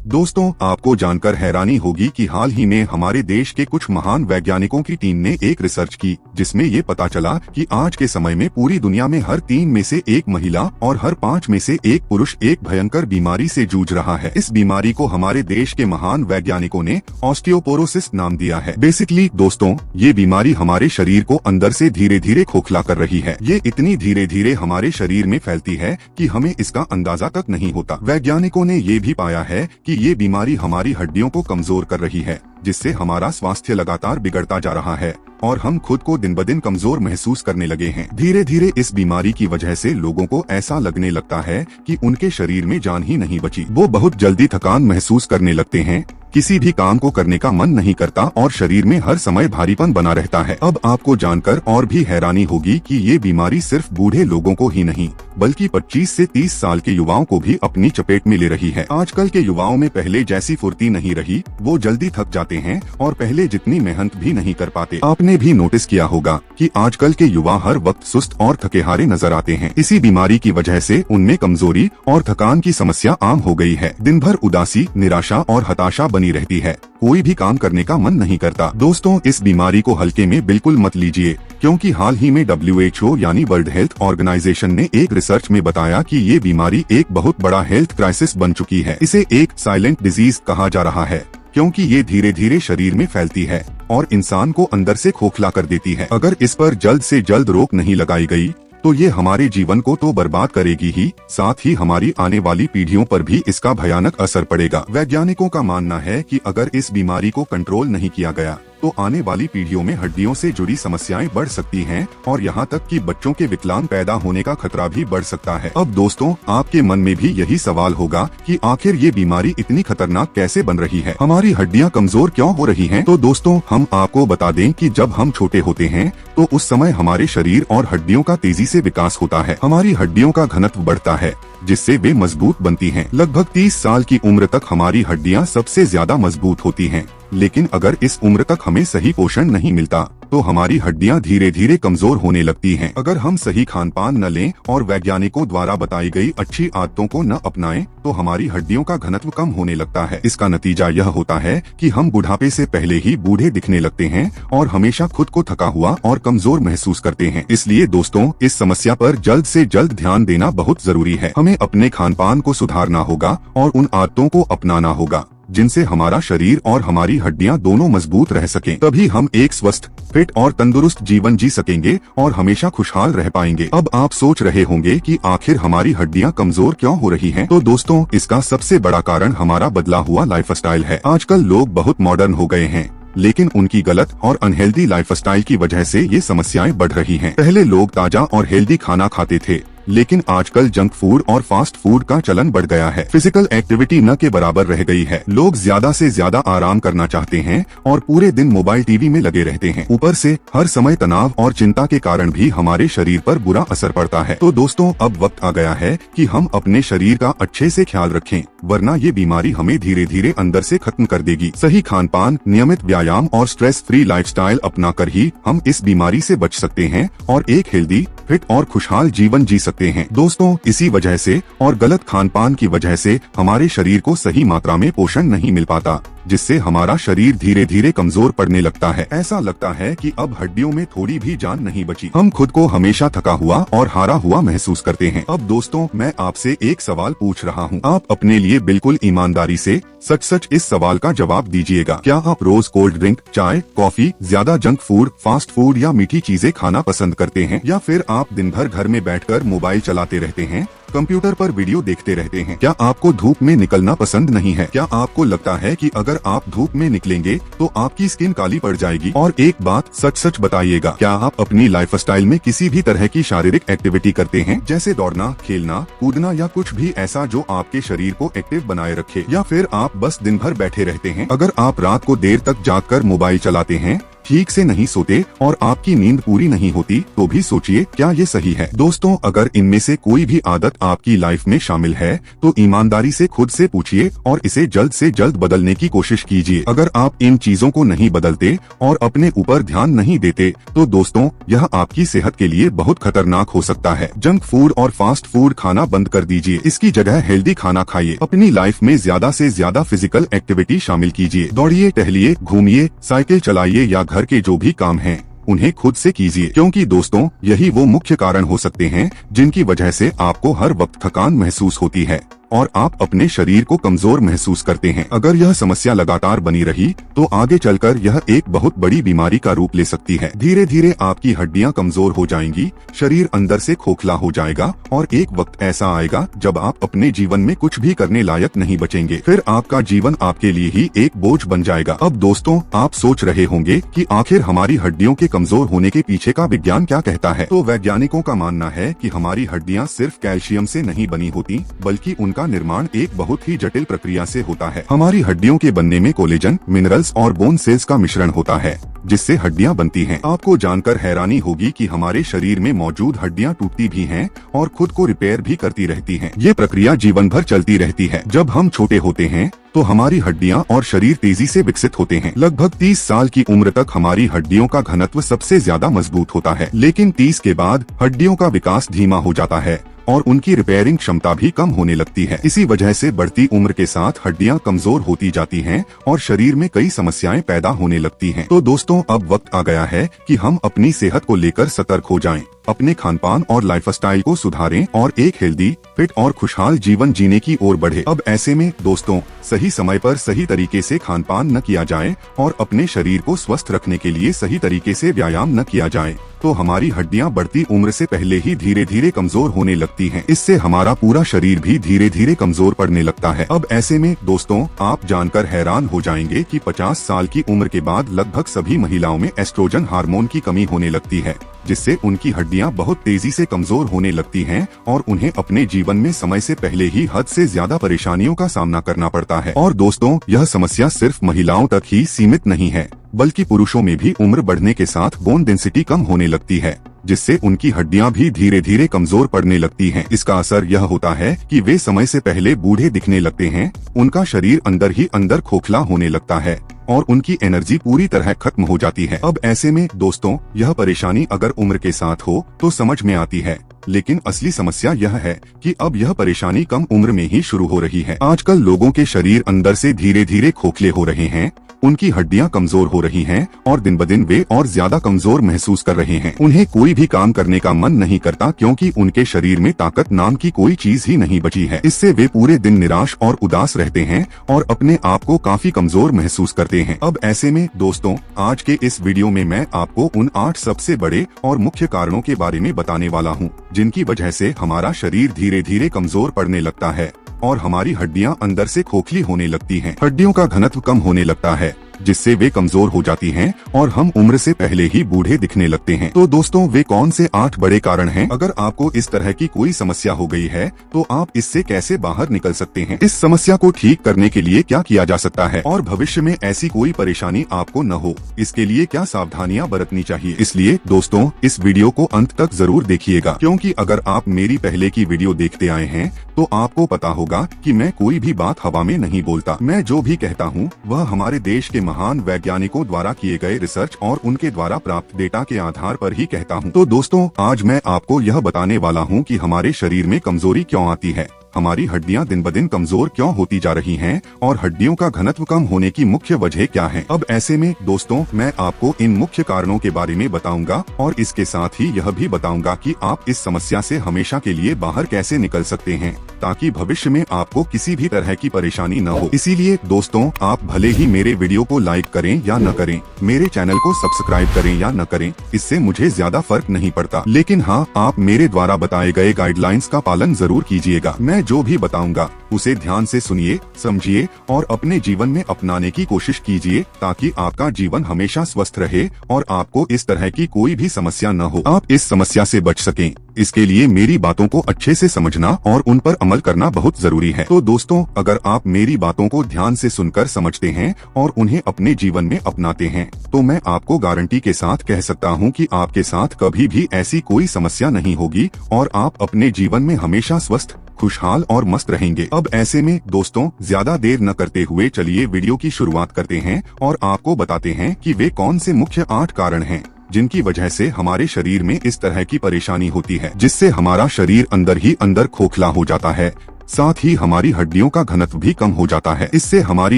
दोस्तों, आपको जानकर हैरानी होगी कि हाल ही में हमारे देश के कुछ महान वैज्ञानिकों की टीम ने एक रिसर्च की, जिसमें ये पता चला कि आज के समय में पूरी दुनिया में हर 3 में से 1 महिला और हर 5 में से 1 पुरुष एक भयंकर बीमारी से जूझ रहा है। इस बीमारी को हमारे देश के महान वैज्ञानिकों ने ऑस्टियोपोरोसिस नाम दिया है। बेसिकली दोस्तों, ये बीमारी हमारे शरीर को अंदर से धीरे धीरे खोखला कर रही है। ये इतनी धीरे धीरे हमारे शरीर में फैलती है कि हमें इसका अंदाजा तक नहीं होता। वैज्ञानिकों ने ये भी पाया है कि ये बीमारी हमारी हड्डियों को कमजोर कर रही है, जिससे हमारा स्वास्थ्य लगातार बिगड़ता जा रहा है और हम खुद को दिन ब दिन कमजोर महसूस करने लगे हैं। धीरे धीरे इस बीमारी की वजह से लोगों को ऐसा लगने लगता है कि उनके शरीर में जान ही नहीं बची। वो बहुत जल्दी थकान महसूस करने लगते हैं, किसी भी काम को करने का मन नहीं करता और शरीर में हर समय भारीपन बना रहता है। अब आपको जानकर और भी हैरानी होगी कि ये बीमारी सिर्फ बूढ़े लोगों को ही नहीं, बल्कि 25 से 30 साल के युवाओं को भी अपनी चपेट में ले रही है। आजकल के युवाओं में पहले जैसी फुर्ती नहीं रही, वो जल्दी थक जाते हैं और पहले जितनी मेहनत भी नहीं कर पाते। आपने भी नोटिस किया होगा कि आजकल के युवा हर वक्त सुस्त और थकेहारे नजर आते हैं। इसी बीमारी की वजह से उनमें कमजोरी और थकान की समस्या आम हो गई है। दिन भर उदासी, निराशा और हताशा बनी रहती है, कोई भी काम करने का मन नहीं करता। दोस्तों, इस बीमारी को हल्के में बिल्कुल मत लीजिए, क्योंकि हाल ही में WHO यानी वर्ल्ड हेल्थ ऑर्गेनाइजेशन ने एक रिसर्च में बताया कि ये बीमारी एक बहुत बड़ा हेल्थ क्राइसिस बन चुकी है। इसे एक साइलेंट डिजीज कहा जा रहा है, क्योंकि ये धीरे धीरे शरीर में फैलती है और इंसान को अंदर से खोखला कर देती है। अगर इस पर जल्द से जल्द रोक नहीं लगाई गई तो ये हमारे जीवन को तो बर्बाद करेगी ही, साथ ही हमारी आने वाली पीढ़ियों पर भी इसका भयानक असर पड़ेगा। वैज्ञानिकों का मानना है कि अगर इस बीमारी को कंट्रोल नहीं किया गया तो आने वाली पीढ़ियों में हड्डियों से जुड़ी समस्याएं बढ़ सकती हैं और यहाँ तक कि बच्चों के विकलांग पैदा होने का खतरा भी बढ़ सकता है। अब दोस्तों, आपके मन में भी यही सवाल होगा कि आखिर ये बीमारी इतनी खतरनाक कैसे बन रही है, हमारी हड्डियाँ कमजोर क्यों हो रही हैं? तो दोस्तों, हम आपको बता दें कि जब हम छोटे होते हैं तो उस समय हमारे शरीर और हड्डियों का तेजी से विकास होता है। हमारी हड्डियों का घनत्व बढ़ता है, जिससे वे मजबूत बनती हैं। लगभग 30 साल की उम्र तक हमारी हड्डियां सबसे ज्यादा मजबूत होती हैं। लेकिन अगर इस उम्र तक हमें सही पोषण नहीं मिलता तो हमारी हड्डियां धीरे धीरे कमजोर होने लगती हैं। अगर हम सही खान पान न लें और वैज्ञानिकों द्वारा बताई गई अच्छी आदतों को न अपनाएं तो हमारी हड्डियों का घनत्व कम होने लगता है। इसका नतीजा यह होता है कि हम बुढ़ापे से पहले ही बूढ़े दिखने लगते हैं और हमेशा खुद को थका हुआ और कमजोर महसूस करते हैं। इसलिए दोस्तों, इस समस्या पर जल्द से जल्द ध्यान देना बहुत जरूरी है। हमें अपने खान पान को सुधारना होगा और उन आदतों को अपनाना होगा जिनसे हमारा शरीर और हमारी हड्डियां दोनों मजबूत रह सकें। तभी हम एक स्वस्थ, फिट और तंदुरुस्त जीवन जी सकेंगे और हमेशा खुशहाल रह पाएंगे। अब आप सोच रहे होंगे कि आखिर हमारी हड्डियां कमजोर क्यों हो रही हैं? तो दोस्तों, इसका सबसे बड़ा कारण हमारा बदला हुआ लाइफस्टाइल है। आजकल लोग बहुत मॉडर्न हो गए हैं, लेकिन उनकी गलत और अनहेल्दी लाइफस्टाइल की वजह से ये समस्याएं बढ़ रही हैं। पहले लोग ताजा और हेल्दी खाना खाते थे, लेकिन आजकल जंक फूड और फास्ट फूड का चलन बढ़ गया है। फिजिकल एक्टिविटी न के बराबर रह गई है। लोग ज्यादा से ज्यादा आराम करना चाहते हैं और पूरे दिन मोबाइल टीवी में लगे रहते हैं। ऊपर से हर समय तनाव और चिंता के कारण भी हमारे शरीर पर बुरा असर पड़ता है। तो दोस्तों, अब वक्त आ गया है कि हम अपने शरीर का अच्छे से ख्याल रखें, वरना ये बीमारी हमें धीरे धीरे अंदर से खत्म कर देगी। सही खान पान, नियमित व्यायाम और स्ट्रेस फ्री लाइफस्टाइल अपना कर ही हम इस बीमारी से बच सकते हैं और एक हेल्दी, फिट और खुशहाल जीवन जी सकते हैं। दोस्तों, इसी वजह से और गलत खान पान की वजह से हमारे शरीर को सही मात्रा में पोषण नहीं मिल पाता, जिससे हमारा शरीर धीरे धीरे कमजोर पड़ने लगता है। ऐसा लगता है कि अब हड्डियों में थोड़ी भी जान नहीं बची। हम खुद को हमेशा थका हुआ और हारा हुआ महसूस करते हैं। अब दोस्तों, मैं आपसे एक सवाल पूछ रहा हूँ, आप अपने लिए बिल्कुल ईमानदारी से सच सच इस सवाल का जवाब दीजिएगा। क्या आप रोज कोल्ड ड्रिंक, चाय, कॉफी, ज्यादा जंक फूड, फास्ट फूड या मीठी चीजें खाना पसंद करते हैं? या फिर आप दिन भर घर में बैठकर मोबाइल चलाते रहते हैं, कंप्यूटर पर वीडियो देखते रहते हैं? क्या आपको धूप में निकलना पसंद नहीं है? क्या आपको लगता है कि अगर आप धूप में निकलेंगे तो आपकी स्किन काली पड़ जाएगी? और एक बात सच सच बताइएगा, क्या आप अपनी लाइफस्टाइल में किसी भी तरह की शारीरिक एक्टिविटी करते हैं, जैसे दौड़ना, खेलना, कूदना या कुछ भी ऐसा जो आपके शरीर को एक्टिव बनाए रखे? या फिर आप बस दिन भर बैठे रहते हैं? अगर आप रात को देर तक जागकर मोबाइल चलाते हैं ठीक से नहीं सोते और आपकी नींद पूरी नहीं होती तो भी सोचिए क्या ये सही है। दोस्तों, अगर इनमें से कोई भी आदत आपकी लाइफ में शामिल है तो ईमानदारी से खुद से पूछिए और इसे जल्द से जल्द बदलने की कोशिश कीजिए। अगर आप इन चीजों को नहीं बदलते और अपने ऊपर ध्यान नहीं देते तो दोस्तों यह आपकी सेहत के लिए बहुत खतरनाक हो सकता है। जंक फूड और फास्ट फूड खाना बंद कर दीजिए, इसकी जगह हेल्दी खाना खाइए। अपनी लाइफ में ज्यादा से ज्यादा फिजिकल एक्टिविटी शामिल कीजिए, दौड़िए, टहलिए, घूमिए, साइकिल चलाइए या घर के जो भी काम हैं उन्हें खुद से कीजिए, क्योंकि दोस्तों यही वो मुख्य कारण हो सकते हैं जिनकी वजह से आपको हर वक्त थकान महसूस होती है और आप अपने शरीर को कमजोर महसूस करते हैं। अगर यह समस्या लगातार बनी रही तो आगे चलकर यह एक बहुत बड़ी बीमारी का रूप ले सकती है। धीरे धीरे आपकी हड्डियां कमजोर हो जाएंगी, शरीर अंदर से खोखला हो जाएगा और एक वक्त ऐसा आएगा जब आप अपने जीवन में कुछ भी करने लायक नहीं बचेंगे। फिर आपका जीवन आपके लिए ही एक बोझ बन जाएगा। अब दोस्तों, आप सोच रहे होंगे कि आखिर हमारी हड्डियों के कमजोर होने के पीछे का विज्ञान क्या कहता है। तो वैज्ञानिकों का मानना है कि हमारी हड्डियां सिर्फ कैल्शियम से नहीं बनी होती बल्कि उनका निर्माण एक बहुत ही जटिल प्रक्रिया से होता है। हमारी हड्डियों के बनने में कोलेजन, मिनरल्स और बोन सेल्स का मिश्रण होता है जिससे हड्डियां बनती हैं। आपको जानकर हैरानी होगी कि हमारे शरीर में मौजूद हड्डियां टूटती भी हैं और खुद को रिपेयर भी करती रहती हैं। ये प्रक्रिया जीवन भर चलती रहती है। जब हम छोटे होते हैं तो हमारी हड्डियां और शरीर तेजी से विकसित होते हैं। लगभग 30 साल की उम्र तक हमारी हड्डियों का घनत्व सबसे ज्यादा मजबूत होता है, लेकिन 30 के बाद हड्डियों का विकास धीमा हो जाता है और उनकी रिपेयरिंग क्षमता भी कम होने लगती है। इसी वजह से बढ़ती उम्र के साथ हड्डियां कमजोर होती जाती हैं और शरीर में कई समस्याएं पैदा होने लगती हैं। तो दोस्तों, अब वक्त आ गया है कि हम अपनी सेहत को लेकर सतर्क हो जाएं। अपने खानपान और लाइफस्टाइल को सुधारें और एक हेल्दी, फिट और खुशहाल जीवन जीने की ओर बढ़े। अब ऐसे में दोस्तों, सही समय पर सही तरीके से खानपान न किया जाए और अपने शरीर को स्वस्थ रखने के लिए सही तरीके से व्यायाम न किया जाए तो हमारी हड्डियां बढ़ती उम्र से पहले ही धीरे धीरे कमजोर होने लगती हैं। इससे हमारा पूरा शरीर भी धीरे धीरे कमजोर पड़ने लगता है। अब ऐसे में दोस्तों, आप जानकर हैरान हो जाएंगे कि 50 साल की उम्र के बाद लगभग सभी महिलाओं में एस्ट्रोजन हार्मोन की कमी होने लगती है, जिससे उनकी हड्डियां बहुत तेजी से कमजोर होने लगती हैं और उन्हें अपने जीवन में समय से पहले ही हद से ज्यादा परेशानियों का सामना करना पड़ता है। और दोस्तों, यह समस्या सिर्फ महिलाओं तक ही सीमित नहीं है बल्कि पुरुषों में भी उम्र बढ़ने के साथ बोन डेंसिटी कम होने लगती है, जिससे उनकी हड्डियां भी धीरे धीरे कमजोर पड़ने लगती हैं। इसका असर यह होता है कि वे समय से पहले बूढ़े दिखने लगते हैं, उनका शरीर अंदर ही अंदर खोखला होने लगता है और उनकी एनर्जी पूरी तरह खत्म हो जाती है। अब ऐसे में दोस्तों, यह परेशानी अगर उम्र के साथ हो तो समझ में आती है, लेकिन असली समस्या यह है कि अब यह परेशानी कम उम्र में ही शुरू हो रही है। आजकल लोगों के शरीर अंदर से धीरे धीरे खोखले हो रहे हैं, उनकी हड्डियां कमजोर हो रही हैं और दिन ब दिन वे और ज्यादा कमजोर महसूस कर रहे हैं। उन्हें कोई भी काम करने का मन नहीं करता क्योंकि उनके शरीर में ताकत नाम की कोई चीज ही नहीं बची है। इससे वे पूरे दिन निराश और उदास रहते हैं और अपने आप को काफी कमजोर महसूस करते हैं। अब ऐसे में दोस्तों, आज के इस वीडियो में मैं आपको उन 8 सबसे बड़े और मुख्य कारणों के बारे में बताने वाला हूँ जिनकी वजह से हमारा शरीर धीरे धीरे कमजोर पड़ने लगता है और हमारी हड्डियां अंदर से खोखली होने लगती हैं। हड्डियों का घनत्व कम होने लगता है जिससे वे कमजोर हो जाती हैं और हम उम्र से पहले ही बूढ़े दिखने लगते हैं। तो दोस्तों, वे कौन से 8 बड़े कारण हैं? अगर आपको इस तरह की कोई समस्या हो गई है तो आप इससे कैसे बाहर निकल सकते हैं? इस समस्या को ठीक करने के लिए क्या किया जा सकता है और भविष्य में ऐसी कोई परेशानी आपको न हो, इसके लिए क्या सावधानियां बरतनी चाहिए? इसलिए दोस्तों, इस वीडियो को अंत तक जरूर देखिएगा, क्योंकि अगर आप मेरी पहले की वीडियो देखते आए हैं तो आपको पता होगा कि मैं कोई भी बात हवा में नहीं बोलता। मैं जो भी कहता हूँ वह हमारे देश के महान वैज्ञानिकों द्वारा किए गए रिसर्च और उनके द्वारा प्राप्त डेटा के आधार पर ही कहता हूँ। तो दोस्तों, आज मैं आपको यह बताने वाला हूँ कि हमारे शरीर में कमजोरी क्यों आती है, हमारी हड्डियां दिन ब दिन कमजोर क्यों होती जा रही हैं और हड्डियों का घनत्व कम होने की मुख्य वजह क्या है। अब ऐसे में दोस्तों, मैं आपको इन मुख्य कारणों के बारे में बताऊंगा और इसके साथ ही यह भी बताऊंगा कि आप इस समस्या से हमेशा के लिए बाहर कैसे निकल सकते हैं ताकि भविष्य में आपको किसी भी तरह की परेशानी न हो। इसीलिए दोस्तों, आप भले ही मेरे वीडियो को लाइक करें या न करें, मेरे चैनल को सब्सक्राइब करें या न करें, इससे मुझे ज्यादा फर्क नहीं पड़ता। लेकिन हाँ, आप मेरे द्वारा बताए गए गाइडलाइंस का पालन जरूर कीजिएगा। मैं जो भी बताऊंगा उसे ध्यान से सुनिए, समझिए और अपने जीवन में अपनाने की कोशिश कीजिए, ताकि आपका जीवन हमेशा स्वस्थ रहे और आपको इस तरह की कोई भी समस्या न हो, आप इस समस्या से बच सकें। इसके लिए मेरी बातों को अच्छे से समझना और उन पर अमल करना बहुत जरूरी है। तो दोस्तों, अगर आप मेरी बातों को ध्यान से सुनकर समझते हैं और उन्हें अपने जीवन में अपनाते हैं, तो मैं आपको गारंटी के साथ कह सकता हूं कि आपके साथ कभी भी ऐसी कोई समस्या नहीं होगी और आप अपने जीवन में हमेशा स्वस्थ, खुशहाल और मस्त रहेंगे। अब ऐसे में दोस्तों, ज्यादा देर न करते हुए चलिए वीडियो की शुरुआत करते हैं और आपको बताते हैं कि वे कौन से मुख्य 8 कारण हैं जिनकी वजह से हमारे शरीर में इस तरह की परेशानी होती है, जिससे हमारा शरीर अंदर ही अंदर खोखला हो जाता है। साथ ही हमारी हड्डियों का घनत्व भी कम हो जाता है। इससे हमारी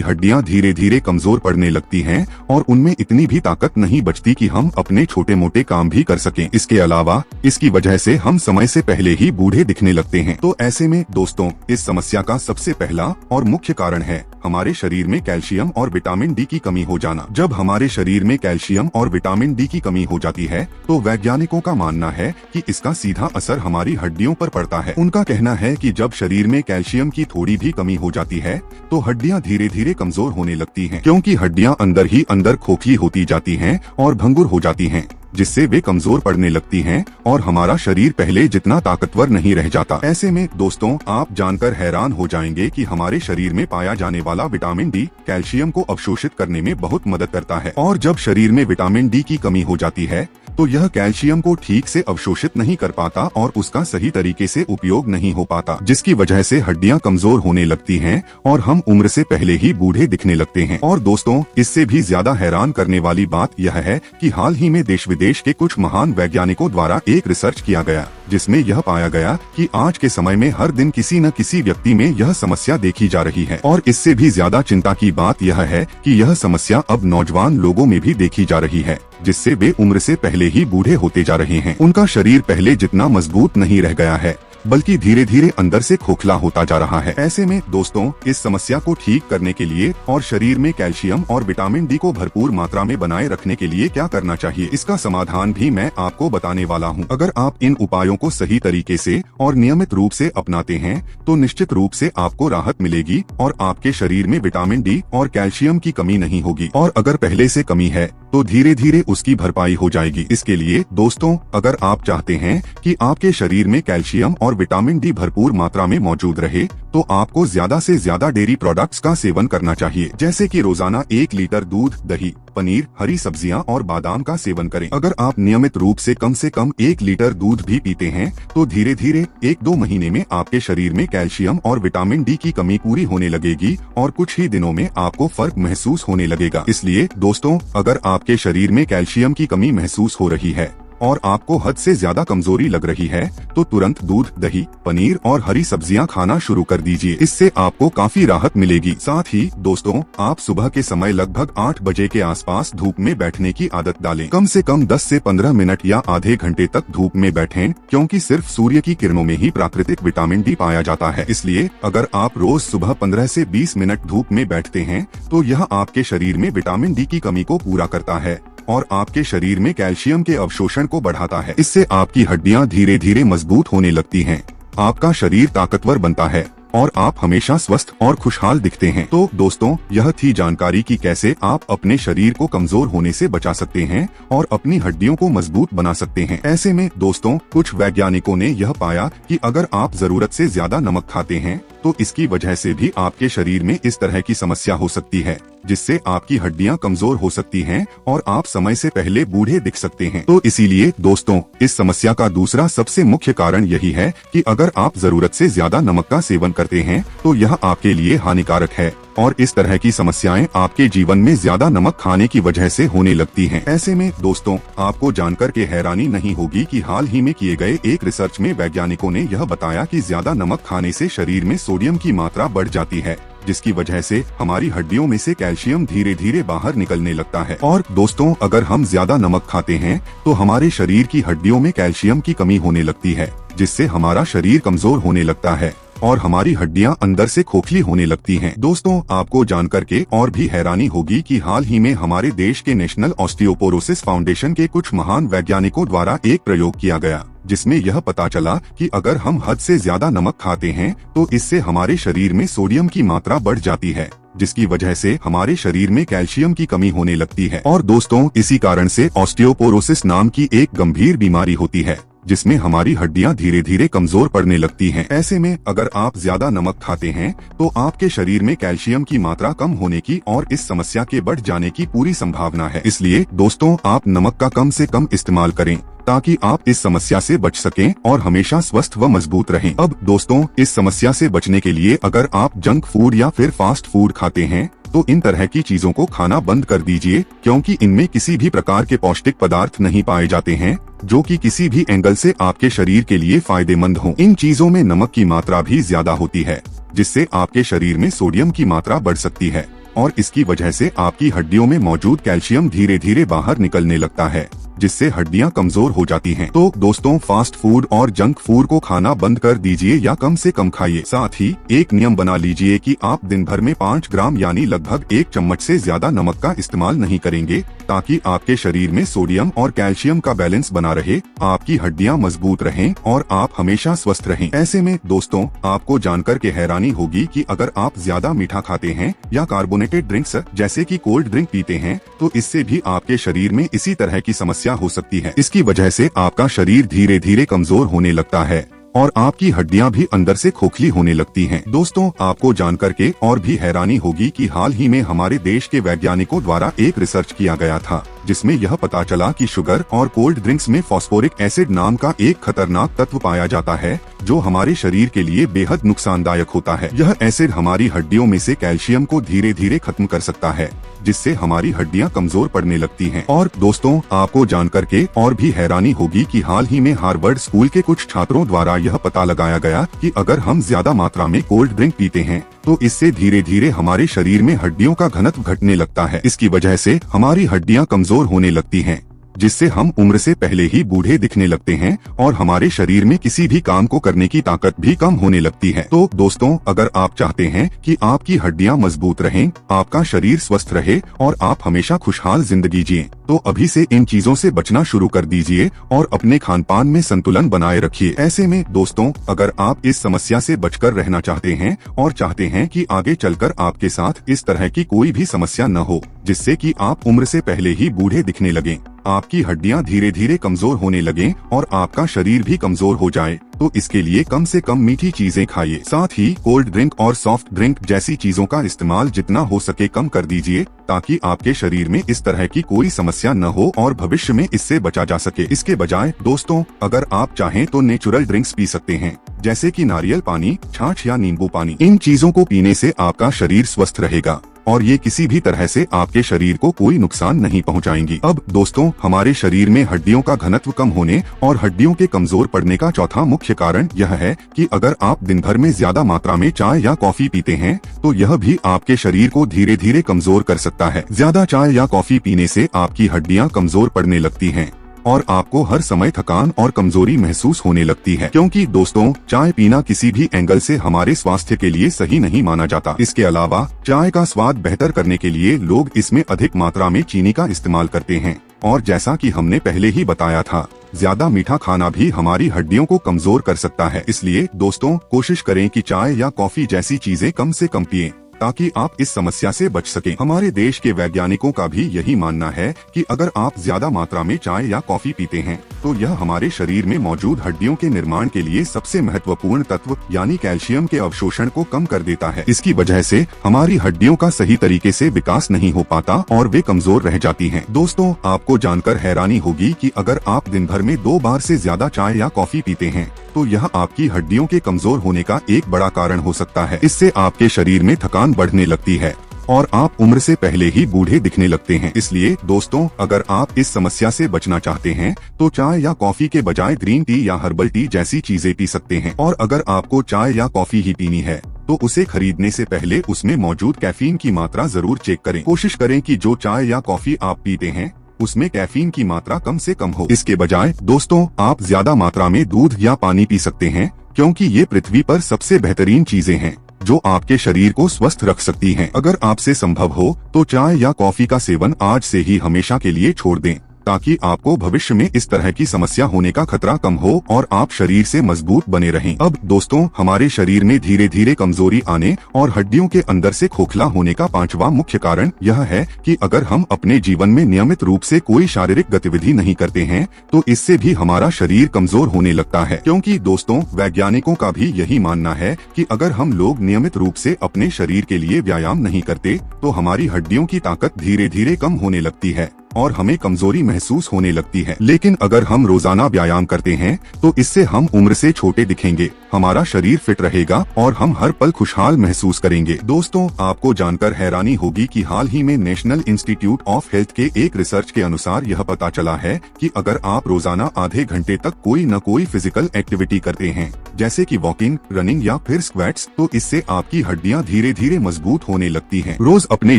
हड्डियां धीरे धीरे कमजोर पड़ने लगती हैं और उनमें इतनी भी ताकत नहीं बचती कि हम अपने छोटे मोटे काम भी कर सकें। इसके अलावा इसकी वजह से हम समय से पहले ही बूढ़े दिखने लगते हैं। तो ऐसे में दोस्तों, इस समस्या का सबसे पहला और मुख्य कारण है हमारे शरीर में कैल्शियम और विटामिन डी की कमी हो जाना। जब हमारे शरीर में कैल्शियम और विटामिन डी की कमी हो जाती है, तो वैज्ञानिकों का मानना है कि इसका सीधा असर हमारी हड्डियों पर पड़ता है। उनका कहना है कि जब शरीर में कैल्शियम की थोड़ी भी कमी हो जाती है, तो हड्डियां धीरे धीरे कमजोर होने लगती हैं, क्योंकि हड्डियां अंदर ही अंदर खोखली होती जाती हैं और भंगुर हो जाती हैं, जिससे वे कमजोर पड़ने लगती हैं और हमारा शरीर पहले जितना ताकतवर नहीं रह जाता। ऐसे में दोस्तों, आप जानकर हैरान हो जाएंगे कि हमारे शरीर में पाया जाने वाला विटामिन डी कैल्शियम को अवशोषित करने में बहुत मदद करता है। और जब शरीर में विटामिन डी की कमी हो जाती है, तो यह कैल्शियम को ठीक से अवशोषित नहीं कर पाता और उसका सही तरीके से उपयोग नहीं हो पाता, जिसकी वजह से हड्डियां कमजोर होने लगती हैं और हम उम्र से पहले ही बूढ़े दिखने लगते हैं। और दोस्तों, इससे भी ज्यादा हैरान करने वाली बात यह है कि हाल ही में देश विदेश के कुछ महान वैज्ञानिकों द्वारा एक रिसर्च किया गया, जिसमें यह पाया गया कि आज के समय में हर दिन किसी न किसी व्यक्ति में यह समस्या देखी जा रही है। और इससे भी ज्यादा चिंता की बात यह है कि यह समस्या अब नौजवान लोगों में भी देखी जा रही है, जिससे वे उम्र से पहले ही बूढ़े होते जा रहे हैं। उनका शरीर पहले जितना मजबूत नहीं रह गया है, बल्कि धीरे धीरे अंदर से खोखला होता जा रहा है। ऐसे में दोस्तों, इस समस्या को ठीक करने के लिए और शरीर में कैल्शियम और विटामिन डी को भरपूर मात्रा में बनाए रखने के लिए क्या करना चाहिए, इसका समाधान भी मैं आपको बताने वाला हूँ। अगर आप इन उपायों को सही तरीके से और नियमित रूप से अपनाते हैं, तो निश्चित रूप से आपको राहत मिलेगी और आपके शरीर में विटामिन डी और कैल्शियम की कमी नहीं होगी। और अगर पहले से कमी है, तो धीरे धीरे उसकी भरपाई हो जाएगी। इसके लिए दोस्तों, अगर आप चाहते हैं कि आपके शरीर में कैल्शियम और विटामिन डी भरपूर मात्रा में मौजूद रहे, तो आपको ज्यादा से ज्यादा डेयरी प्रोडक्ट्स का सेवन करना चाहिए, जैसे कि रोजाना 1 लीटर दूध, दही, पनीर, हरी सब्जियां और बादाम का सेवन करें। अगर आप नियमित रूप से कम 1 लीटर दूध भी पीते हैं, तो धीरे धीरे 1-2 महीने में आपके शरीर में कैल्शियम और विटामिन डी की कमी पूरी होने लगेगी और कुछ ही दिनों में आपको फर्क महसूस होने लगेगा। इसलिए दोस्तों, अगर आपके शरीर में कैल्शियम की कमी महसूस हो रही है और आपको हद से ज्यादा कमजोरी लग रही है, तो तुरंत दूध, दही, पनीर और हरी सब्जियां खाना शुरू कर दीजिए। इससे आपको काफी राहत मिलेगी। साथ ही दोस्तों, आप सुबह के समय लगभग 8 बजे के आसपास धूप में बैठने की आदत डालें। कम से कम 10 से 15 मिनट या आधे घंटे तक धूप में बैठें, क्योंकि सिर्फ सूर्य की किरणों में ही प्राकृतिक विटामिन डी पाया जाता है। इसलिए अगर आप रोज सुबह 15 से 20 मिनट धूप में बैठते हैं, तो यह आपके शरीर में विटामिन डी की कमी को पूरा करता है और आपके शरीर में कैल्शियम के अवशोषण को बढ़ाता है। इससे आपकी हड्डियां धीरे धीरे मजबूत होने लगती हैं, आपका शरीर ताकतवर बनता है और आप हमेशा स्वस्थ और खुशहाल दिखते हैं। तो दोस्तों, यह थी जानकारी कि कैसे आप अपने शरीर को कमजोर होने से बचा सकते हैं और अपनी हड्डियों को मजबूत बना सकते हैं। ऐसे में दोस्तों, कुछ वैज्ञानिकों ने यह पाया कि अगर आप जरूरत से ज्यादा नमक खाते हैं, तो इसकी वजह से भी आपके शरीर में इस तरह की समस्या हो सकती है, जिससे आपकी हड्डियां कमजोर हो सकती हैं और आप समय से पहले बूढ़े दिख सकते हैं। तो इसीलिए दोस्तों, इस समस्या का दूसरा सबसे मुख्य कारण यही है कि अगर आप जरूरत से ज्यादा नमक का सेवन करते हैं, तो यह आपके लिए हानिकारक है और इस तरह की समस्याएं आपके जीवन में ज्यादा नमक खाने की वजह से होने लगती हैं। ऐसे में दोस्तों, आपको जानकर के हैरानी नहीं होगी कि हाल ही में किए गए एक रिसर्च में वैज्ञानिकों ने यह बताया कि ज्यादा नमक खाने से शरीर में सोडियम की मात्रा बढ़ जाती है, जिसकी वजह से हमारी हड्डियों में से कैल्शियम धीरे धीरे बाहर निकलने लगता है। और दोस्तों, अगर हम ज्यादा नमक खाते हैं, तो हमारे शरीर की हड्डियों में कैल्शियम की कमी होने लगती है, जिससे हमारा शरीर कमजोर होने लगता है और हमारी हड्डियां अंदर से खोखली होने लगती हैं। दोस्तों, आपको जानकर के और भी हैरानी होगी कि हाल ही में हमारे देश के नेशनल ऑस्टियोपोरोसिस फाउंडेशन के कुछ महान वैज्ञानिकों द्वारा एक प्रयोग किया गया, जिसमें यह पता चला कि अगर हम हद से ज्यादा नमक खाते हैं तो इससे हमारे शरीर में सोडियम की मात्रा बढ़ जाती है, जिसकी वजह से हमारे शरीर में कैल्शियम की कमी होने लगती है। और दोस्तों, इसी कारण से ऑस्टियोपोरोसिस नाम की एक गंभीर बीमारी होती है, जिसमें हमारी हड्डियां धीरे धीरे कमजोर पड़ने लगती हैं। ऐसे में अगर आप ज्यादा नमक खाते हैं तो आपके शरीर में कैल्शियम की मात्रा कम होने की और इस समस्या के बढ़ जाने की पूरी संभावना है। इसलिए दोस्तों, आप नमक का कम से कम इस्तेमाल करें ताकि आप इस समस्या से बच सकें और हमेशा स्वस्थ व मजबूत रहें। अब दोस्तों, इस समस्या से बचने के लिए अगर आप जंक फूड या फिर फास्ट फूड खाते हैं तो इन तरह की चीजों को खाना बंद कर दीजिए, क्योंकि इनमें किसी भी प्रकार के पौष्टिक पदार्थ नहीं पाए जाते हैं जो कि किसी भी एंगल से आपके शरीर के लिए फायदेमंद हो। इन चीजों में नमक की मात्रा भी ज्यादा होती है, जिससे आपके शरीर में सोडियम की मात्रा बढ़ सकती है और इसकी वजह से आपकी हड्डियों में मौजूद कैल्शियम धीरे धीरे बाहर निकलने लगता है, जिससे हड्डियां कमजोर हो जाती हैं। तो दोस्तों, फास्ट फूड और जंक फूड को खाना बंद कर दीजिए या कम से कम खाइए। साथ ही एक नियम बना लीजिए कि आप दिन भर में 5 ग्राम यानी लगभग 1 चम्मच से ज्यादा नमक का इस्तेमाल नहीं करेंगे, ताकि आपके शरीर में सोडियम और कैल्शियम का बैलेंस बना रहे, आपकी हड्डियां मजबूत रहें और आप हमेशा स्वस्थ रहें। ऐसे में दोस्तों, आपको जानकर के हैरानी होगी कि अगर आप ज्यादा मीठा खाते हैं या कार्बोनेटेड ड्रिंक्स जैसे कि कोल्ड ड्रिंक पीते हैं तो इससे भी आपके शरीर में इसी तरह की समस्या हो सकती है। इसकी वजह से आपका शरीर धीरे धीरे कमजोर होने लगता है और आपकी हड्डियां भी अंदर से खोखली होने लगती हैं। दोस्तों, आपको जानकर के और भी हैरानी होगी कि हाल ही में हमारे देश के वैज्ञानिकों द्वारा एक रिसर्च किया गया था, जिसमें यह पता चला कि शुगर और कोल्ड ड्रिंक्स में फॉस्फोरिक एसिड नाम का एक खतरनाक तत्व पाया जाता है, जो हमारे शरीर के लिए बेहद नुकसानदायक होता है। यह एसिड हमारी हड्डियों में से कैल्शियम को धीरे धीरे खत्म कर सकता है, जिससे हमारी हड्डियां कमजोर पड़ने लगती हैं। और दोस्तों, आपको जानकर के और भी हैरानी होगी कि हाल ही में हार्वर्ड स्कूल के कुछ छात्रों द्वारा यह पता लगाया गया कि अगर हम ज्यादा मात्रा में कोल्ड ड्रिंक पीते हैं तो इससे धीरे धीरे हमारे शरीर में हड्डियों का घनत्व घटने लगता है। इसकी वजह से हमारी हड्डियां कमजोर होने लगती हैं, जिससे हम उम्र से पहले ही बूढ़े दिखने लगते हैं और हमारे शरीर में किसी भी काम को करने की ताकत भी कम होने लगती है। तो दोस्तों, अगर आप चाहते हैं कि आपकी हड्डियां मजबूत रहें, आपका शरीर स्वस्थ रहे और आप हमेशा खुशहाल जिंदगी जिएं, तो अभी से इन चीजों से बचना शुरू कर दीजिए और अपने खान पान में संतुलन बनाए रखिए। ऐसे में दोस्तों, अगर आप इस समस्या से बचकर रहना चाहते हैं और चाहते हैं कि आगे चलकर आपके साथ इस तरह की कोई भी समस्या न हो, जिससे कि आप उम्र से पहले ही बूढ़े दिखने लगें, आपकी हड्डियां धीरे धीरे कमजोर होने लगें और आपका शरीर भी कमजोर हो जाए, तो इसके लिए कम से कम मीठी चीजें खाइए। साथ ही कोल्ड ड्रिंक और सॉफ्ट ड्रिंक जैसी चीजों का इस्तेमाल जितना हो सके कम कर दीजिए, ताकि आपके शरीर में इस तरह की कोई समस्या न हो और भविष्य में इससे बचा जा सके। इसके बजाय दोस्तों, अगर आप चाहें तो नेचुरल ड्रिंक्स पी सकते हैं, जैसे कि नारियल पानी, छाछ या नींबू पानी। इन चीजों को पीने से आपका शरीर स्वस्थ रहेगा और ये किसी भी तरह से आपके शरीर को कोई नुकसान नहीं पहुंचाएंगी। अब दोस्तों, हमारे शरीर में हड्डियों का घनत्व कम होने और हड्डियों के कमजोर पड़ने का चौथा मुख्य कारण यह है कि अगर आप दिन भर में ज्यादा मात्रा में चाय या कॉफी पीते हैं तो यह भी आपके शरीर को धीरे धीरे कमजोर कर सकता है। ज्यादा चाय या कॉफी पीने से आपकी हड्डियां कमजोर पड़ने लगती हैं और आपको हर समय थकान और कमजोरी महसूस होने लगती है, क्योंकि दोस्तों, चाय पीना किसी भी एंगल से हमारे स्वास्थ्य के लिए सही नहीं माना जाता। इसके अलावा चाय का स्वाद बेहतर करने के लिए लोग इसमें अधिक मात्रा में चीनी का इस्तेमाल करते हैं और जैसा कि हमने पहले ही बताया था, ज्यादा मीठा खाना भी हमारी हड्डियों को कमजोर कर सकता है। इसलिए दोस्तों, कोशिश करें कि चाय या कॉफी जैसी चीजें कम से कम पिएं, ताकि आप इस समस्या से बच सकें। हमारे देश के वैज्ञानिकों का भी यही मानना है कि अगर आप ज्यादा मात्रा में चाय या कॉफी पीते हैं तो यह हमारे शरीर में मौजूद हड्डियों के निर्माण के लिए सबसे महत्वपूर्ण तत्व यानी कैल्शियम के अवशोषण को कम कर देता है। इसकी वजह से हमारी हड्डियों का सही तरीके से विकास नहीं हो पाता और वे कमजोर रह जाती हैं। दोस्तों, आपको जानकर हैरानी होगी कि अगर आप दिन भर में 2 बार से ज्यादा चाय या कॉफी पीते हैं तो यह आपकी हड्डियों के कमजोर होने का एक बड़ा कारण हो सकता है। इससे आपके शरीर में थकान बढ़ने लगती है और आप उम्र से पहले ही बूढ़े दिखने लगते हैं। इसलिए दोस्तों, अगर आप इस समस्या से बचना चाहते हैं तो चाय या कॉफी के बजाय ग्रीन टी या हर्बल टी जैसी चीजें पी सकते हैं। और अगर आपको चाय या कॉफी ही पीनी है तो उसे खरीदने से पहले उसमें मौजूद कैफीन की मात्रा जरूर चेक करें। कोशिश करें कि जो चाय या कॉफी आप पीते हैं उसमें कैफीन की मात्रा कम से कम हो। इसके बजाय दोस्तों, आप ज्यादा मात्रा में दूध या पानी पी सकते हैं, क्योंकि ये पृथ्वी पर सबसे बेहतरीन चीजें हैं जो आपके शरीर को स्वस्थ रख सकती हैं। अगर आपसे संभव हो तो चाय या कॉफी का सेवन आज से ही हमेशा के लिए छोड़ दें, ताकि आपको भविष्य में इस तरह की समस्या होने का खतरा कम हो और आप शरीर से मजबूत बने रहें। अब दोस्तों, हमारे शरीर में धीरे धीरे कमजोरी आने और हड्डियों के अंदर से खोखला होने का पांचवा मुख्य कारण यह है कि अगर हम अपने जीवन में नियमित रूप से कोई शारीरिक गतिविधि नहीं करते हैं तो इससे भी हमारा शरीर कमजोर होने लगता है। क्योंकि दोस्तों, वैज्ञानिकों का भी यही मानना है कि अगर हम लोग नियमित रूप से अपने शरीर के लिए व्यायाम नहीं करते तो हमारी हड्डियों की ताकत धीरे धीरे कम होने लगती है और हमें कमजोरी महसूस होने लगती है। लेकिन अगर हम रोजाना व्यायाम करते हैं तो इससे हम उम्र से छोटे दिखेंगे, हमारा शरीर फिट रहेगा और हम हर पल खुशहाल महसूस करेंगे। दोस्तों, आपको जानकर हैरानी होगी कि हाल ही में नेशनल इंस्टीट्यूट ऑफ हेल्थ के एक रिसर्च के अनुसार यह पता चला है कि अगर आप रोजाना आधे घंटे तक कोई न कोई फिजिकल एक्टिविटी करते हैं, जैसे कि वॉकिंग, रनिंग या फिर स्क्वैट्स, तो इससे आपकी हड्डियां धीरे धीरे मजबूत होने लगती हैं। रोज अपने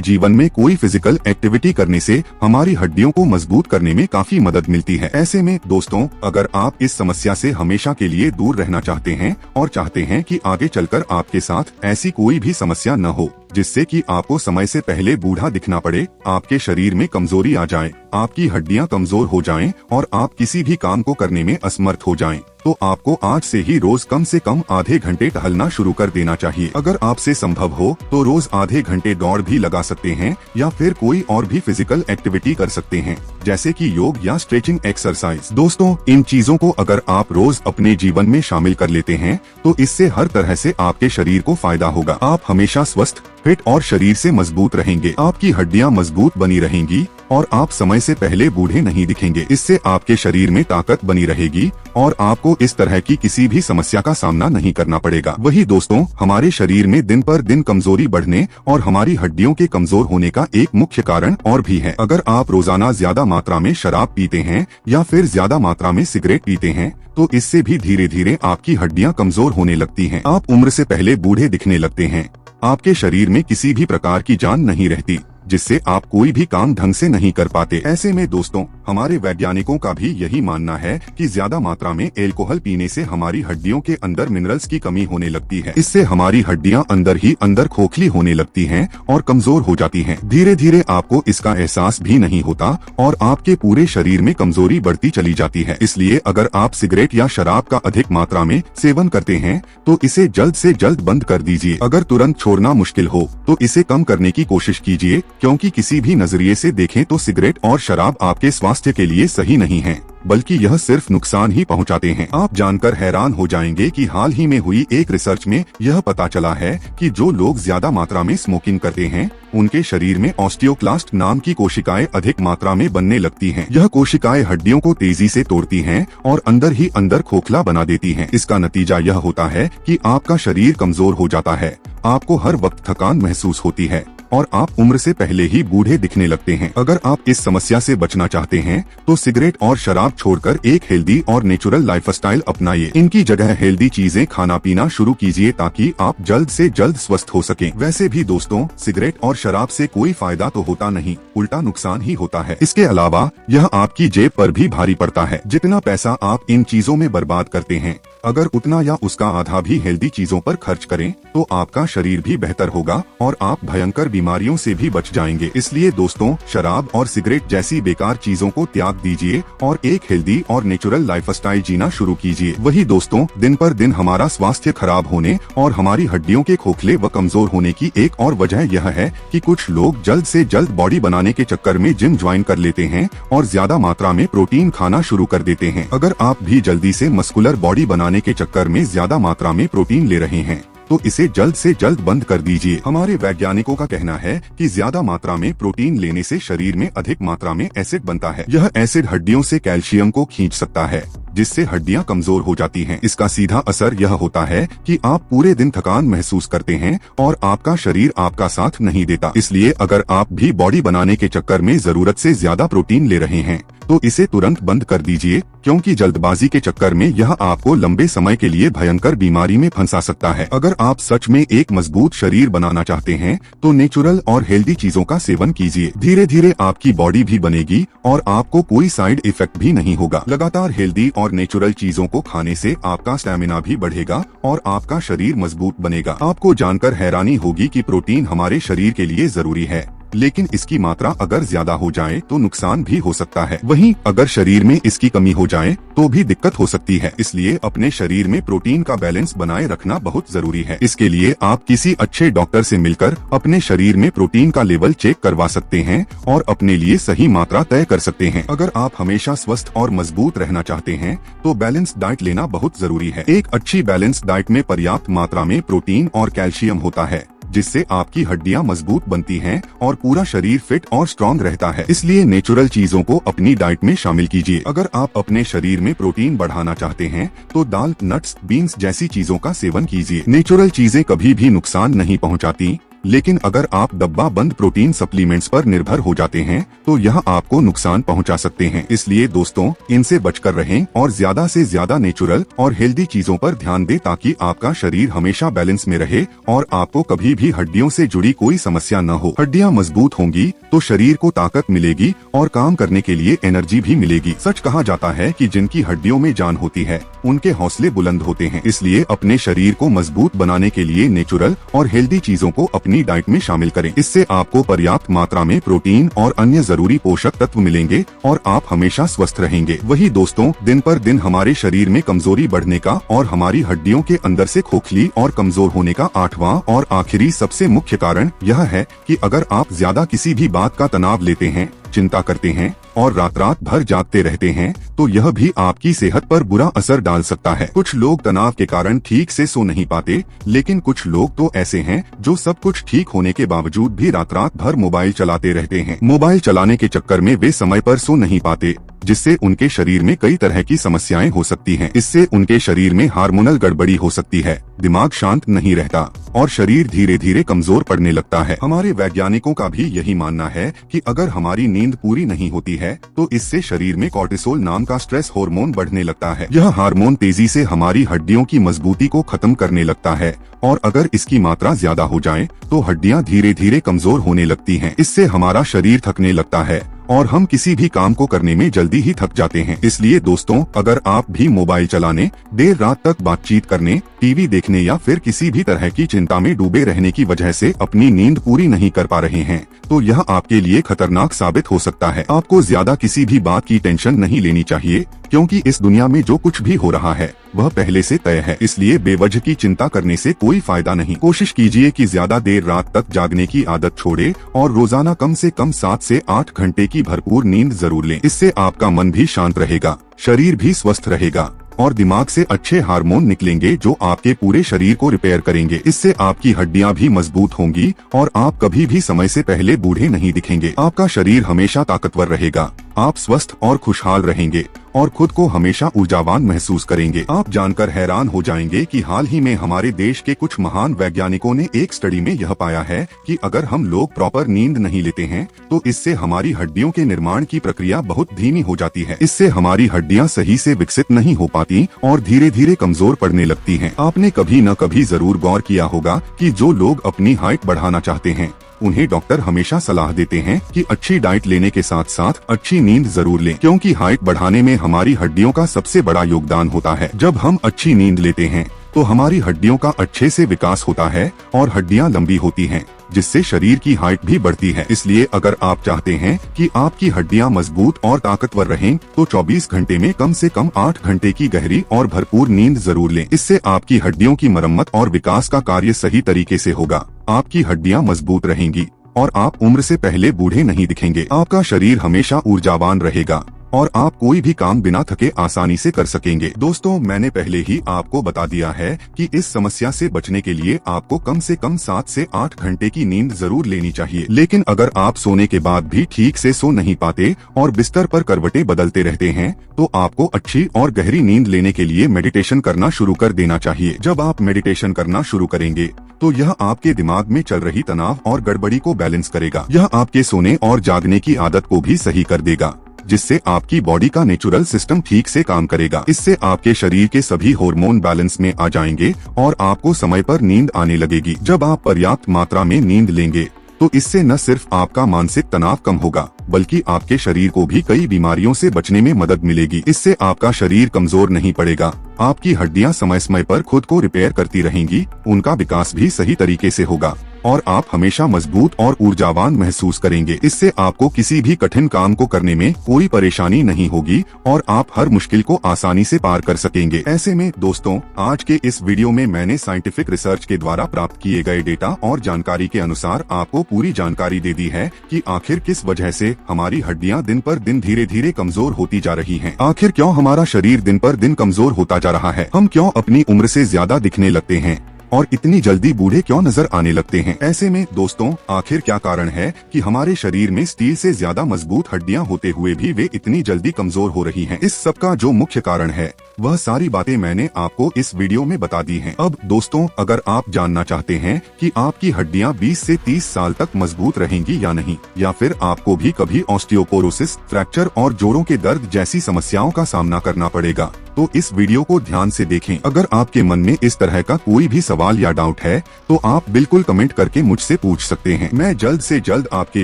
जीवन में कोई फिजिकल एक्टिविटी करने से हमारी हड्डियों को मजबूत करने में काफी मदद मिलती है। ऐसे में दोस्तों, अगर आप इस समस्या से हमेशा के लिए दूर रहना चाहते हैं और चाहते हैं कि आगे चलकर आपके साथ ऐसी कोई भी समस्या न हो जिससे कि आपको समय से पहले बूढ़ा दिखना पड़े, आपके शरीर में कमजोरी आ जाए, आपकी हड्डियां कमजोर हो जाएं और आप किसी भी काम को करने में असमर्थ हो जाएं, तो आपको आज से ही रोज कम से कम आधे घंटे टहलना शुरू कर देना चाहिए। अगर आपसे संभव हो तो रोज आधे घंटे दौड़ भी लगा सकते हैं या फिर कोई और भी फिजिकल एक्टिविटी कर सकते हैं, जैसे कि योग या स्ट्रेचिंग एक्सरसाइज। दोस्तों, इन चीजों को अगर आप रोज अपने जीवन में शामिल कर लेते हैं तो इससे हर तरह से आपके शरीर को फायदा होगा। आप हमेशा स्वस्थ, फिट और शरीर से मजबूत रहेंगे, आपकी हड्डियां मजबूत बनी रहेंगी और आप समय से पहले बूढ़े नहीं दिखेंगे। इससे आपके शरीर में ताकत बनी रहेगी और आपको इस तरह की किसी भी समस्या का सामना नहीं करना पड़ेगा। वही दोस्तों, हमारे शरीर में दिन पर दिन कमजोरी बढ़ने और हमारी हड्डियों के कमजोर होने का एक मुख्य कारण और भी है। अगर आप रोजाना ज्यादा मात्रा में शराब पीते हैं या फिर ज्यादा मात्रा में सिगरेट पीते हैं तो इससे भी धीरे धीरे आपकी हड्डियां कमजोर होने लगती हैं। आप उम्र से पहले बूढ़े दिखने लगते हैं, आपके शरीर में किसी भी प्रकार की जान नहीं रहती, जिससे आप कोई भी काम ढंग से नहीं कर पाते। ऐसे में दोस्तों, हमारे वैज्ञानिकों का भी यही मानना है कि ज्यादा मात्रा में अल्कोहल पीने से हमारी हड्डियों के अंदर मिनरल्स की कमी होने लगती है। इससे हमारी हड्डियां अंदर ही अंदर खोखली होने लगती हैं और कमजोर हो जाती हैं। धीरे धीरे आपको इसका एहसास भी नहीं होता और आपके पूरे शरीर में कमजोरी बढ़ती चली जाती है। इसलिए अगर आप सिगरेट या शराब का अधिक मात्रा में सेवन करते हैं तो इसे जल्द से जल्द बंद कर दीजिए। अगर तुरंत छोड़ना मुश्किल हो तो इसे कम करने की कोशिश कीजिए, क्योंकि किसी भी नजरिए से देखें तो सिगरेट और शराब आपके स्वास्थ्य के लिए सही नहीं है, बल्कि यह सिर्फ नुकसान ही पहुंचाते हैं। आप जानकर हैरान हो जाएंगे कि हाल ही में हुई एक रिसर्च में यह पता चला है कि जो लोग ज्यादा मात्रा में स्मोकिंग करते हैं उनके शरीर में ऑस्टियोक्लास्ट नाम की कोशिकाएं अधिक मात्रा में बनने लगती हैं। यह कोशिकाएं हड्डियों को तेजी से तोड़ती हैं और अंदर ही अंदर खोखला बना देती हैं। इसका नतीजा यह होता है कि आपका शरीर कमजोर हो जाता है, आपको हर वक्त थकान महसूस होती है और आप उम्र से पहले ही बूढ़े दिखने लगते हैं। अगर आप इस समस्या से बचना चाहते हैं तो सिगरेट और शराब छोड़कर एक हेल्दी और नेचुरल लाइफस्टाइल अपनाइए। इनकी जगह हेल्दी चीजें खाना पीना शुरू कीजिए ताकि आप जल्द से जल्द स्वस्थ हो सकें। वैसे भी दोस्तों, सिगरेट और शराब से कोई फायदा तो होता नहीं, उल्टा नुकसान ही होता है। इसके अलावा यह आपकी जेब पर भी भारी पड़ता है। जितना पैसा आप इन चीजों में बर्बाद करते हैं, अगर उतना या उसका आधा भी हेल्दी चीजों पर खर्च करें तो आपका शरीर भी बेहतर होगा और आप भयंकर बीमारियों से भी बच जाएंगे। इसलिए दोस्तों, शराब और सिगरेट जैसी बेकार चीजों को त्याग दीजिए और एक हेल्दी और नेचुरल लाइफस्टाइल जीना शुरू कीजिए। वही दोस्तों, दिन पर दिन हमारा स्वास्थ्य खराब होने और हमारी हड्डियों के खोखले व कमजोर होने की एक और वजह यह है कि कुछ लोग जल्द से जल्द बॉडी बनाने के चक्कर में जिम ज्वाइन कर लेते हैं और ज्यादा मात्रा में प्रोटीन खाना शुरू कर देते हैं। अगर आप भी जल्दी से मस्कुलर बॉडी बनाने के चक्कर में ज्यादा मात्रा में प्रोटीन ले रहे हैं तो इसे जल्द से जल्द बंद कर दीजिए। हमारे वैज्ञानिकों का कहना है कि ज्यादा मात्रा में प्रोटीन लेने से शरीर में अधिक मात्रा में एसिड बनता है। यह एसिड हड्डियों से कैल्शियम को खींच सकता है, जिससे हड्डियां कमजोर हो जाती हैं। इसका सीधा असर यह होता है कि आप पूरे दिन थकान महसूस करते हैं और आपका शरीर आपका साथ नहीं देता। इसलिए अगर आप भी बॉडी बनाने के चक्कर में जरूरत से ज्यादा प्रोटीन ले रहे हैं तो इसे तुरंत बंद कर दीजिए, क्योंकि जल्दबाजी के चक्कर में यह आपको लंबे समय के लिए भयंकर बीमारी में फंसा सकता है। अगर आप सच में एक मजबूत शरीर बनाना चाहते हैं तो नेचुरल और हेल्दी चीजों का सेवन कीजिए। धीरे धीरे आपकी बॉडी भी बनेगी और आपको कोई साइड इफेक्ट भी नहीं होगा। लगातार हेल्दी और नेचुरल चीजों को खाने से आपका स्टैमिना भी बढ़ेगा और आपका शरीर मजबूत बनेगा। आपको जानकर हैरानी होगी कि प्रोटीन हमारे शरीर के लिए जरूरी है, लेकिन इसकी मात्रा अगर ज्यादा हो जाए तो नुकसान भी हो सकता है। वहीं अगर शरीर में इसकी कमी हो जाए तो भी दिक्कत हो सकती है। इसलिए अपने शरीर में प्रोटीन का बैलेंस बनाए रखना बहुत जरूरी है। इसके लिए आप किसी अच्छे डॉक्टर से मिलकर अपने शरीर में प्रोटीन का लेवल चेक करवा सकते हैं और अपने लिए सही मात्रा तय कर सकते हैं। अगर आप हमेशा स्वस्थ और मजबूत रहना चाहते हैं तो बैलेंस्ड डाइट लेना बहुत जरूरी है। एक अच्छी बैलेंस्ड डाइट में पर्याप्त मात्रा में प्रोटीन और कैल्शियम होता है, जिससे आपकी हड्डियां मजबूत बनती हैं और पूरा शरीर फिट और स्ट्रॉन्ग रहता है। इसलिए नेचुरल चीजों को अपनी डाइट में शामिल कीजिए। अगर आप अपने शरीर में प्रोटीन बढ़ाना चाहते हैं तो दाल, नट्स, बीन्स जैसी चीजों का सेवन कीजिए। नेचुरल चीजें कभी भी नुकसान नहीं पहुंचाती, लेकिन अगर आप डब्बा बंद प्रोटीन सप्लीमेंट्स पर निर्भर हो जाते हैं तो यह आपको नुकसान पहुंचा सकते हैं। इसलिए दोस्तों, इनसे बचकर रहें और ज्यादा से ज्यादा नेचुरल और हेल्दी चीजों पर ध्यान दें ताकि आपका शरीर हमेशा बैलेंस में रहे और आपको कभी भी हड्डियों से जुड़ी कोई समस्या न हो। हड्डियां मजबूत होंगी तो शरीर को ताकत मिलेगी और काम करने के लिए एनर्जी भी मिलेगी। सच कहा जाता है कि जिनकी हड्डियों में जान होती है उनके हौसले बुलंद होते हैं। इसलिए अपने शरीर को मजबूत बनाने के लिए नेचुरल और हेल्दी चीजों को अपनी डाइट में शामिल करें। इससे आपको पर्याप्त मात्रा में प्रोटीन और अन्य जरूरी पोषक तत्व मिलेंगे और आप हमेशा स्वस्थ रहेंगे। वही दोस्तों, दिन पर दिन हमारे शरीर में कमजोरी बढ़ने का और हमारी हड्डियों के अंदर से खोखली और कमजोर होने का आठवां और आखिरी सबसे मुख्य कारण यह है कि अगर आप ज्यादा किसी भी बात का तनाव लेते हैं, चिंता करते हैं और रात भर जागते रहते हैं तो यह भी आपकी सेहत पर बुरा असर डाल सकता है। कुछ लोग तनाव के कारण ठीक से सो नहीं पाते, लेकिन कुछ लोग तो ऐसे हैं जो सब कुछ ठीक होने के बावजूद भी रात भर मोबाइल चलाते रहते हैं। मोबाइल चलाने के चक्कर में वे समय पर सो नहीं पाते, जिससे उनके शरीर में कई तरह की समस्याएं हो सकती हैं। इससे उनके शरीर में हार्मोनल गड़बड़ी हो सकती है, दिमाग शांत नहीं रहता और शरीर धीरे धीरे कमजोर पड़ने लगता है। हमारे वैज्ञानिकों का भी यही मानना है कि अगर हमारी नींद पूरी नहीं होती है तो इससे शरीर में कॉर्टिसोल नाम का स्ट्रेस हार्मोन बढ़ने लगता है। यह हार्मोन तेजी से हमारी हड्डियों की मजबूती को खत्म करने लगता है और अगर इसकी मात्रा ज्यादा हो जाए तो हड्डियां धीरे धीरे कमजोर होने लगती हैं। इससे हमारा शरीर थकने लगता है और हम किसी भी काम को करने में जल्दी ही थक जाते हैं। इसलिए दोस्तों, अगर आप भी मोबाइल चलाने, देर रात तक बातचीत करने, टीवी देखने या फिर किसी भी तरह की चिंता में डूबे रहने की वजह से अपनी नींद पूरी नहीं कर पा रहे हैं तो यह आपके लिए खतरनाक साबित हो सकता है। आपको ज्यादा किसी भी बात की टेंशन नहीं लेनी चाहिए, क्योंकि इस दुनिया में जो कुछ भी हो रहा है वह पहले से तय है। इसलिए बेवजह की चिंता करने से कोई फायदा नहीं। कोशिश कीजिए कि ज्यादा देर रात तक जागने की आदत छोड़े और रोजाना कम से कम 7 से 8 घंटे की भरपूर नींद जरूर लें। इससे आपका मन भी शांत रहेगा, शरीर भी स्वस्थ रहेगा और दिमाग से अच्छे हार्मोन निकलेंगे जो आपके पूरे शरीर को रिपेयर करेंगे। इससे आपकी हड्डियां भी मजबूत होंगी और आप कभी भी समय से पहले बूढ़े नहीं दिखेंगे। आपका शरीर हमेशा ताकतवर रहेगा, आप स्वस्थ और खुशहाल रहेंगे और खुद को हमेशा ऊर्जावान महसूस करेंगे। आप जानकर हैरान हो जाएंगे कि हाल ही में हमारे देश के कुछ महान वैज्ञानिकों ने एक स्टडी में यह पाया है कि अगर हम लोग प्रॉपर नींद नहीं लेते हैं तो इससे हमारी हड्डियों के निर्माण की प्रक्रिया बहुत धीमी हो जाती है। इससे हमारी हड्डियां सही से विकसित नहीं हो पाती और धीरे धीरे कमजोर पड़ने लगती हैं। आपने कभी न कभी जरूर गौर किया होगा कि जो लोग अपनी हाइट बढ़ाना चाहते हैं उन्हें डॉक्टर हमेशा सलाह देते हैं कि अच्छी डाइट लेने के साथ साथ अच्छी नींद जरूर लें, क्योंकि हाइट बढ़ाने में हमारी हड्डियों का सबसे बड़ा योगदान होता है। जब हम अच्छी नींद लेते हैं तो हमारी हड्डियों का अच्छे से विकास होता है और हड्डियां लंबी होती हैं, जिससे शरीर की हाइट भी बढ़ती है। इसलिए अगर आप चाहते हैं कि आपकी हड्डियां मजबूत और ताकतवर रहें तो 24 घंटे में कम से कम 8 घंटे की गहरी और भरपूर नींद जरूर लें। इससे आपकी हड्डियों की मरम्मत और विकास का कार्य सही तरीके से होगा, आपकी हड्डियां मजबूत रहेंगी और आप उम्र से पहले बूढ़े नहीं दिखेंगे। आपका शरीर हमेशा ऊर्जावान रहेगा और आप कोई भी काम बिना थके आसानी से कर सकेंगे। दोस्तों, मैंने पहले ही आपको बता दिया है कि इस समस्या से बचने के लिए आपको कम से कम 7 से 8 घंटे की नींद जरूर लेनी चाहिए। लेकिन अगर आप सोने के बाद भी ठीक से सो नहीं पाते और बिस्तर पर करवटें बदलते रहते हैं तो आपको अच्छी और गहरी नींद लेने के लिए मेडिटेशन करना शुरू कर देना चाहिए। जब आप मेडिटेशन करना शुरू करेंगे तो यह आपके दिमाग में चल रही तनाव और गड़बड़ी को बैलेंस करेगा। यह आपके सोने और जागने की आदत को भी सही कर देगा, जिससे आपकी बॉडी का नेचुरल सिस्टम ठीक से काम करेगा। इससे आपके शरीर के सभी हार्मोन बैलेंस में आ जाएंगे और आपको समय पर नींद आने लगेगी। जब आप पर्याप्त मात्रा में नींद लेंगे तो इससे न सिर्फ आपका मानसिक तनाव कम होगा, बल्कि आपके शरीर को भी कई बीमारियों से बचने में मदद मिलेगी। इससे आपका शरीर कमजोर नहीं पड़ेगा, आपकी हड्डियां समय समय पर खुद को रिपेयर करती रहेंगी, उनका विकास भी सही तरीके से होगा और आप हमेशा मजबूत और ऊर्जावान महसूस करेंगे। इससे आपको किसी भी कठिन काम को करने में कोई परेशानी नहीं होगी और आप हर मुश्किल को आसानी से पार कर सकेंगे। ऐसे में दोस्तों, आज के इस वीडियो में मैंने साइंटिफिक रिसर्च के द्वारा प्राप्त किए गए डेटा और जानकारी के अनुसार आपको पूरी जानकारी दे दी है कि आखिर किस वजह से हमारी हड्डियां दिन पर दिन धीरे धीरे कमजोर होती जा रही हैं। आखिर क्यों हमारा शरीर दिन पर दिन कमजोर होता जा रहा है, हम क्यों अपनी उम्र से ज्यादा दिखने लगते हैं और इतनी जल्दी बूढ़े क्यों नजर आने लगते हैं। ऐसे में दोस्तों, आखिर क्या कारण है कि हमारे शरीर में स्टील से ज्यादा मजबूत हड्डियां होते हुए भी वे इतनी जल्दी कमजोर हो रही हैं। इस सब का जो मुख्य कारण है वह सारी बातें मैंने आपको इस वीडियो में बता दी हैं। अब दोस्तों, अगर आप जानना चाहते हैं कि आपकी हड्डियां 20 से 30 साल तक मजबूत रहेंगी या नहीं, या फिर आपको भी कभी ऑस्टियोपोरोसिस, फ्रैक्चर और जोड़ों के दर्द जैसी समस्याओं का सामना करना पड़ेगा, तो इस वीडियो को ध्यान से देखें। अगर आपके मन में इस तरह का कोई भी सवाल या डाउट है तो आप बिल्कुल कमेंट करके मुझसे पूछ सकते हैं। मैं जल्द से जल्द आपके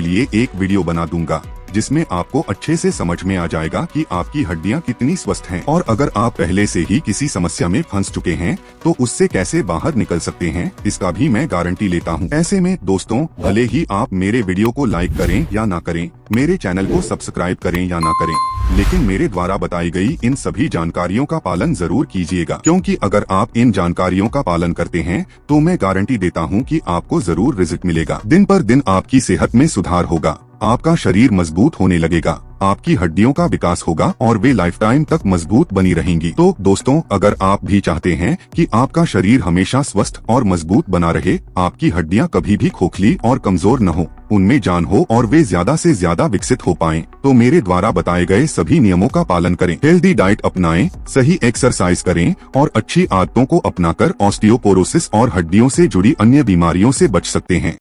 लिए एक वीडियो बना दूंगा जिसमें आपको अच्छे से समझ में आ जाएगा कि आपकी हड्डियां कितनी स्वस्थ हैं और अगर आप पहले से ही किसी समस्या में फंस चुके हैं तो उससे कैसे बाहर निकल सकते हैं, इसका भी मैं गारंटी लेता हूं। ऐसे में दोस्तों, भले ही आप मेरे वीडियो को लाइक करें या ना करें, मेरे चैनल को सब्सक्राइब करें या ना करें, लेकिन मेरे द्वारा बताई गई इन सभी जानकारियों का पालन जरूर कीजिएगा, क्योंकि अगर आप इन जानकारियों का पालन करते हैं तो मैं गारंटी देता हूं कि आपको जरूर रिजल्ट मिलेगा। दिन पर दिन आपकी सेहत में सुधार होगा, आपका शरीर मजबूत होने लगेगा, आपकी हड्डियों का विकास होगा और वे लाइफ टाइम तक मजबूत बनी रहेंगी। तो दोस्तों, अगर आप भी चाहते हैं कि आपका शरीर हमेशा स्वस्थ और मजबूत बना रहे, आपकी हड्डियां कभी भी खोखली और कमजोर न हो, उनमें जान हो और वे ज्यादा से ज्यादा विकसित हो पाएं, तो मेरे द्वारा बताए गए सभी नियमों का पालन करें, हेल्दी डाइट अपनाएं, सही एक्सरसाइज करें और अच्छी आदतों को अपनाकर ऑस्टियोपोरोसिस और हड्डियों से जुड़ी अन्य बीमारियों से बच सकते हैं।